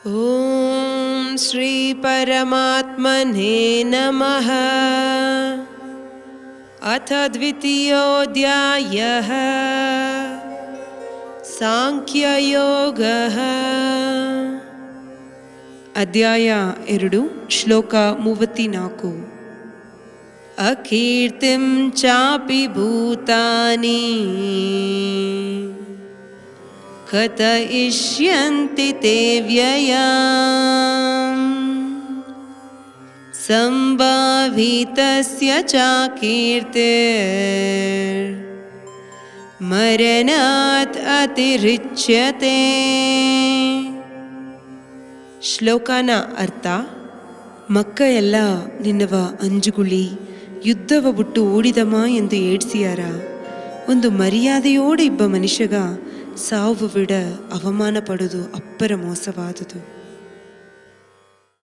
ಓಂ ಶ್ರೀ ಪರಮಾತ್ಮನೇ ನಮಃ. ಅಥ ದ್ವಿತೀಯೋಧ್ಯಾಯಃ ಸಾಂಖ್ಯಯೋಗಃ. ಅಧ್ಯಾಯ 2, ಶ್ಲೋಕ 34. ಅಕೀರ್ತಿಂ ಚಾಪಿ ಭೂತಾನಿ ಕಥಯಿಷ್ಯಂತಿ ತೇ ವ್ಯಯಂ ಸಂಭಾವಿತಸ್ಯ ಚ ಕೀರ್ತಿರ್ ಮರಣಾತ್ ಅತಿರಿಚ್ಯತೆ. ಶ್ಲೋಕನ ಅರ್ಥ: ಮಕ್ಕ ಎಲ್ಲ ನಿನ್ನವ ಅಂಜುಗುಳಿ ಯುದ್ಧವ ಬಿಟ್ಟು ಓಡಿದಮ ಎಂದು ಏಡ್ಸಿಯಾರ. ಒಂದು ಮರ್ಯಾದೆಯೋடு ಇಬ್ಬ ಮನುಷ್ಯಗ ಸಾವು ವಿಡ ಅವಮಾನ ಪಡೋದು ಅಪ್ಪರ ಮೋಸವಾದುದು.